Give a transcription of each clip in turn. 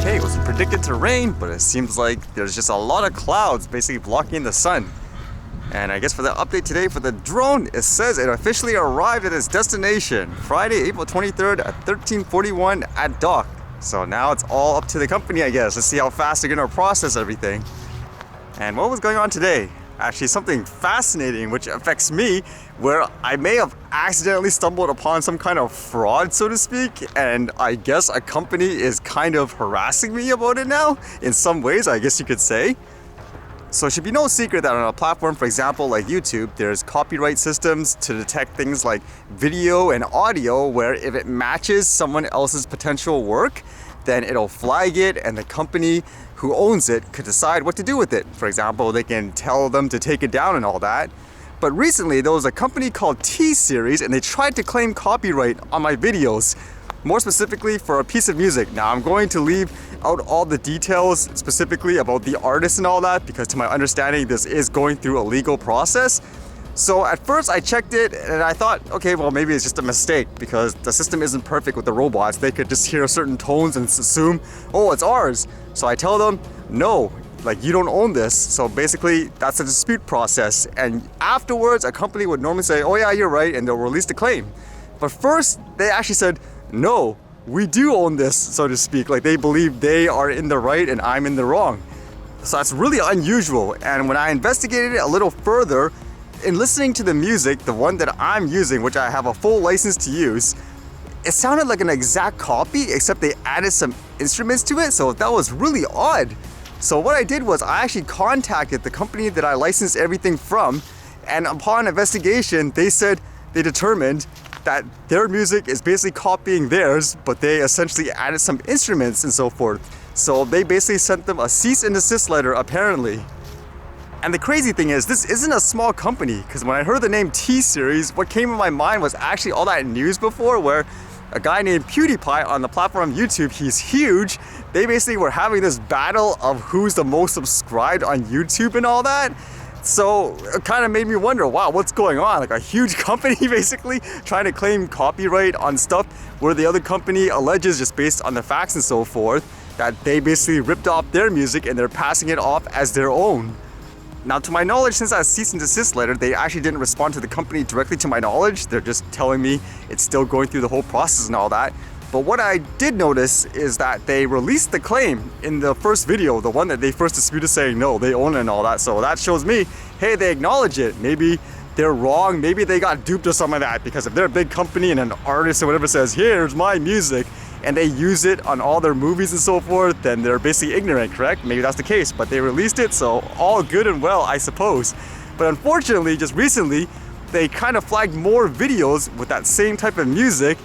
hey, it was predicted to rain, but it seems like there's just a lot of clouds basically blocking the sun. And I guess for the update today for the drone, it says it officially arrived at its destination Friday, April 23rd at 13:41 at dock. So now it's all up to the company, I guess. Let's see how fast they're gonna process everything. And what was going on today? Actually, something fascinating which affects me, where I may have accidentally stumbled upon some kind of fraud, so to speak, and I guess a company is kind of harassing me about it now, in some ways, I guess you could say. So it should be no secret that on a platform, for example, like YouTube, there's copyright systems to detect things like video and audio, where if it matches someone else's potential work, then it'll flag it, and the company who owns it could decide what to do with it. For example, they can tell them to take it down and all that. But recently, there was a company called T-series, and they tried to claim copyright on my videos, more specifically for a piece of music. Now, I'm going to leave out all the details specifically about the artist and all that, because to my understanding, this is going through a legal process. So at first I checked it and I thought, okay, well, maybe it's just a mistake because the system isn't perfect with the robots. They could just hear certain tones and assume, oh, it's ours. So I tell them, no, like, you don't own this. So basically that's a dispute process. And afterwards, a company would normally say, oh yeah, you're right, and they'll release the claim. But first they actually said, no, we do own this, so to speak. Like, they believe they are in the right and I'm in the wrong. So that's really unusual. And when I investigated it a little further, in listening to the music, the one that I'm using, which I have a full license to use, it sounded like an exact copy, except they added some instruments to it, so that was really odd. So what I did was I actually contacted the company that I licensed everything from, and upon investigation, they said they determined that their music is basically copying theirs, but they essentially added some instruments and so forth. So they basically sent them a cease and desist letter, apparently. And the crazy thing is, this isn't a small company, because when I heard the name T-series, what came in my mind was actually all that news before where a guy named Pewdiepie on the platform YouTube, he's huge. They basically were having this battle of who's the most subscribed on YouTube and all that. So it kind of made me wonder, wow, what's going on? Like, a huge company basically trying to claim copyright on stuff where the other company alleges, just based on the facts and so forth, that they basically ripped off their music and they're passing it off as their own. Now, to my knowledge, since that cease and desist letter, they actually didn't respond to the company directly, to my knowledge. They're just telling me it's still going through the whole process and all that. But what I did notice is that they released the claim in the first video, the one that they first disputed, saying no, they own it and all that. So that shows me, hey, they acknowledge it. Maybe they're wrong. Maybe they got duped or something like that, because if they're a big company and an artist or whatever says, here's my music, and they use it on all their movies and so forth, then they're basically ignorant, correct? Maybe that's the case, but they released it, so all good and well, I suppose. But unfortunately, just recently, they kind of flagged more videos with that same type of music,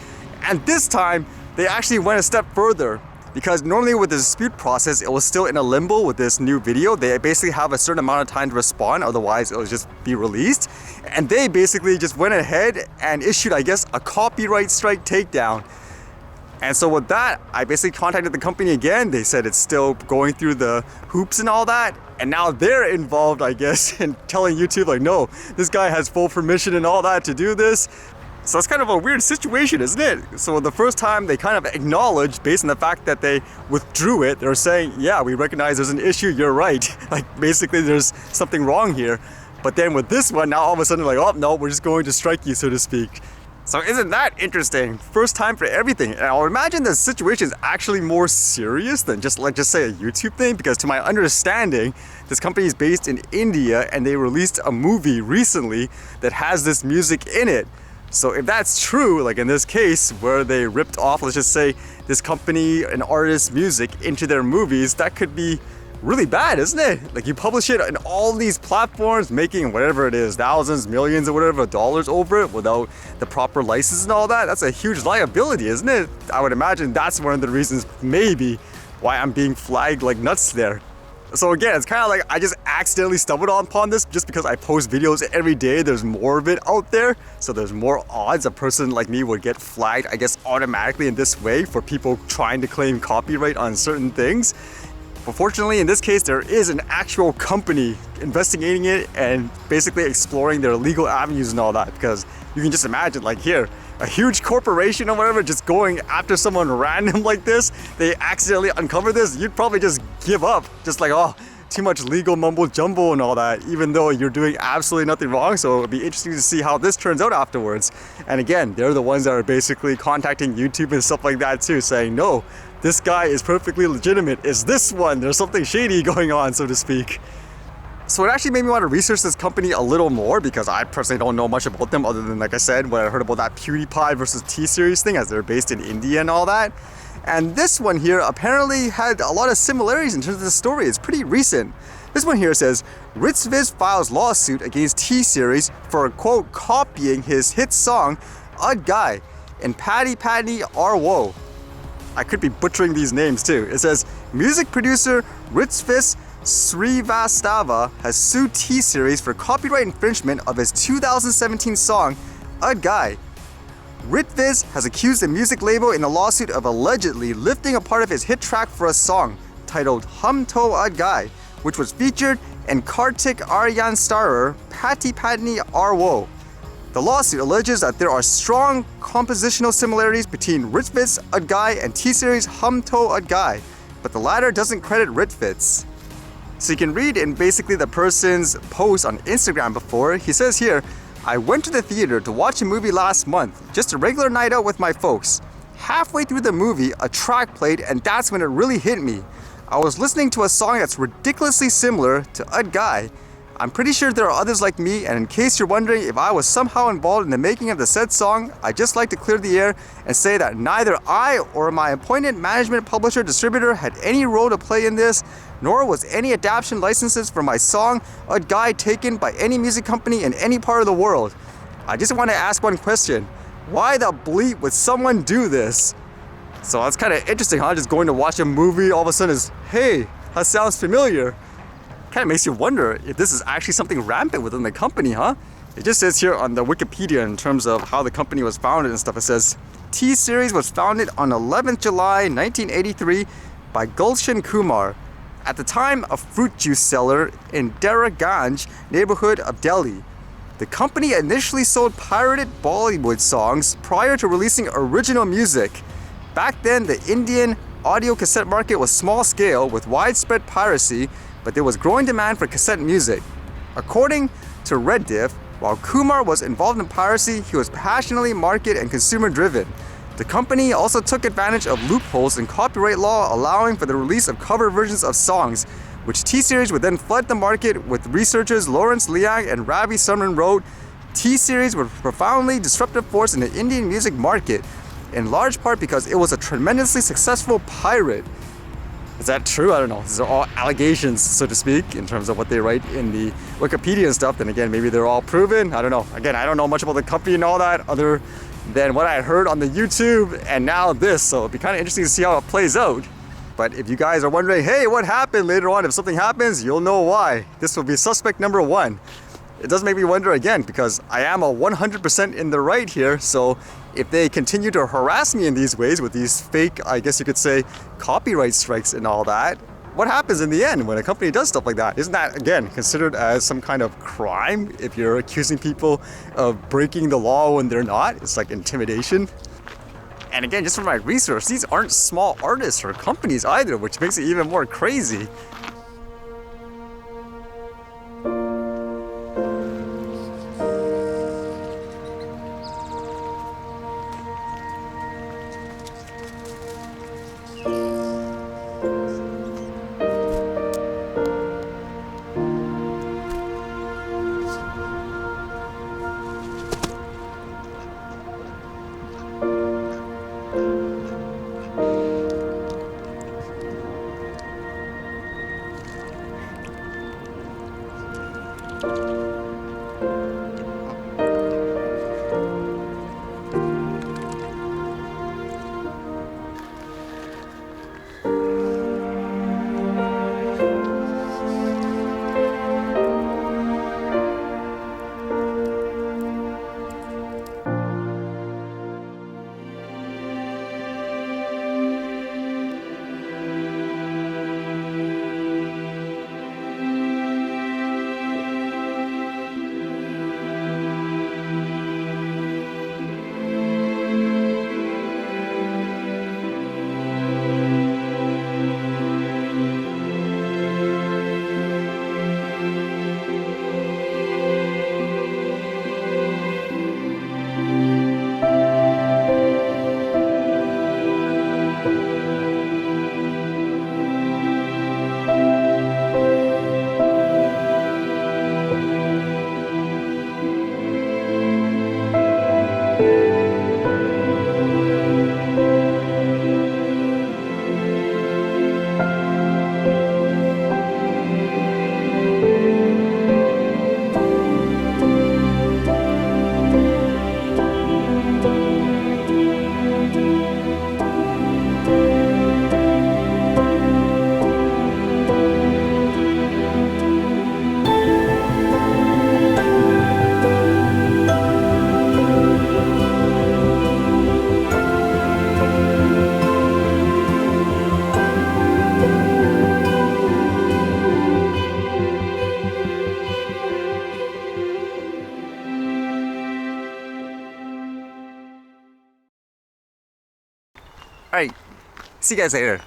and this time, they actually went a step further. Because normally with the dispute process, it was still in a limbo with this new video. They basically have a certain amount of time to respond, otherwise it'll just be released. And they basically just went ahead and issued, I guess, a copyright strike takedown. And so with that, I basically contacted the company again. They said it's still going through the hoops and all that. And now they're involved, I guess, in telling YouTube, like, no, this guy has full permission and all that to do this. So it's kind of a weird situation, isn't it? So the first time they kind of acknowledged, based on the fact that they withdrew it, they're saying, yeah, we recognize there's an issue, you're right. Like, basically there's something wrong here. But then with this one, now all of a sudden, like, oh, no, we're just going to strike you, so to speak. So isn't that interesting? First time for everything. And I'll imagine the situation is actually more serious than just, like, just say a YouTube thing, because to my understanding, this company is based in India and they released a movie recently that has this music in it. So if that's true, like in this case where they ripped off, let's just say, this company and artist's music into their movies, that could be really bad, isn't it? Like, you publish it on all these platforms, making whatever it is, thousands, millions or whatever dollars over it without the proper license and all that. That's a huge liability, isn't it? I would imagine that's one of the reasons maybe why I'm being flagged like nuts there. So again, it's kind of like I just accidentally stumbled upon this just because I post videos every day. There's more of it out there, so there's more odds a person like me would get flagged, I guess, automatically in this way for people trying to claim copyright on certain things. But fortunately, in this case, there is an actual company investigating it and basically exploring their legal avenues and all that, because you can just imagine, like, here, a huge corporation or whatever just going after someone random like this, they accidentally uncover this, you'd probably just give up. Just like, oh, too much legal mumbo jumbo and all that, even though you're doing absolutely nothing wrong. So it'll be interesting to see how this turns out afterwards. And again, they're the ones that are basically contacting YouTube and stuff like that too, saying, no, this guy is perfectly legitimate. It's this one. There's something shady going on, so to speak. So it actually made me want to research this company a little more, because I personally don't know much about them other than, like I said, what I heard about that Pewdiepie versus T-series thing, as they're based in India and all that. And this one here apparently had a lot of similarities in terms of the story. It's pretty recent. This one here says, Ritviz files lawsuit against T-series for, quote, copying his hit song, Udd Gaye, and Pewdiepie Arwo. I could be butchering these names too. It says, music producer Ritviz Srivastava has sued T-series for copyright infringement of his 2017 song, Udd Gaye. Ritviz has accused the music label in a lawsuit of allegedly lifting a part of his hit track for a song titled Hum To Udd Gaye, which was featured in Kartik Aaryan starer Pewdiepie Arwo. The lawsuit alleges that there are strong compositional similarities between Ritviz Udd Gaye and T-series Hum To Udd Gaye, but the latter doesn't credit Ritviz. So you can read in basically the person's post on Instagram before. He says here, I went to the theater to watch a movie last month, just a regular night out with my folks. Halfway through the movie, a track played, and that's when it really hit me. I was listening to a song that's ridiculously similar to Udd Gaye. I'm pretty sure there are others like me, and in case you're wondering if I was somehow involved in the making of the said song, I'd just like to clear the air and say that neither I or my appointed management publisher distributor had any role to play in this, nor was any adaptation licenses for my song Udd Gaye taken by any music company in any part of the world. I just want to ask one question. Why the bleep would someone do this? So that's kind of interesting, huh? Just going to watch a movie, all of a sudden is, hey, that sounds familiar. Kind of makes you wonder if this is actually something rampant within the company, huh? It just says here on the Wikipedia in terms of how the company was founded and stuff. It says, T-series was founded on 11th July 1983 by Gulshan Kumar, at the time a fruit juice seller in Deraganj neighborhood of Delhi. The company initially sold pirated Bollywood songs prior to releasing original music. Back then, the Indian audio cassette market was small scale with widespread piracy, but there was growing demand for cassette music. According to Reddit, while Kumar was involved in piracy, he was passionately market and consumer driven. The company also took advantage of loopholes in copyright law, allowing for the release of cover versions of songs, which T-series would then flood the market with. Researchers Lawrence Liang and Ravi Sumran wrote, T-series was a profoundly disruptive force in the Indian music market, in large part because it was a tremendously successful pirate. Is that true? I don't know. These are all allegations, so to speak, in terms of what they write in the Wikipedia and stuff. Then again, maybe they're all proven. I don't know. Again, I don't know much about the company and all that other than what I heard on the YouTube and now this. So it'd be kind of interesting to see how it plays out. But if you guys are wondering, hey, what happened later on? If something happens, you'll know why. This will be suspect number one. It does make me wonder again, because I am a 100% in the right here. So if they continue to harass me in these ways with these fake, I guess you could say, copyright strikes and all that, what happens in the end when a company does stuff like that? Isn't that, again, considered as some kind of crime if you're accusing people of breaking the law when they're not? It's like intimidation. And again, just from my research, these aren't small artists or companies either, which makes it even more crazy. Alright, see you guys later.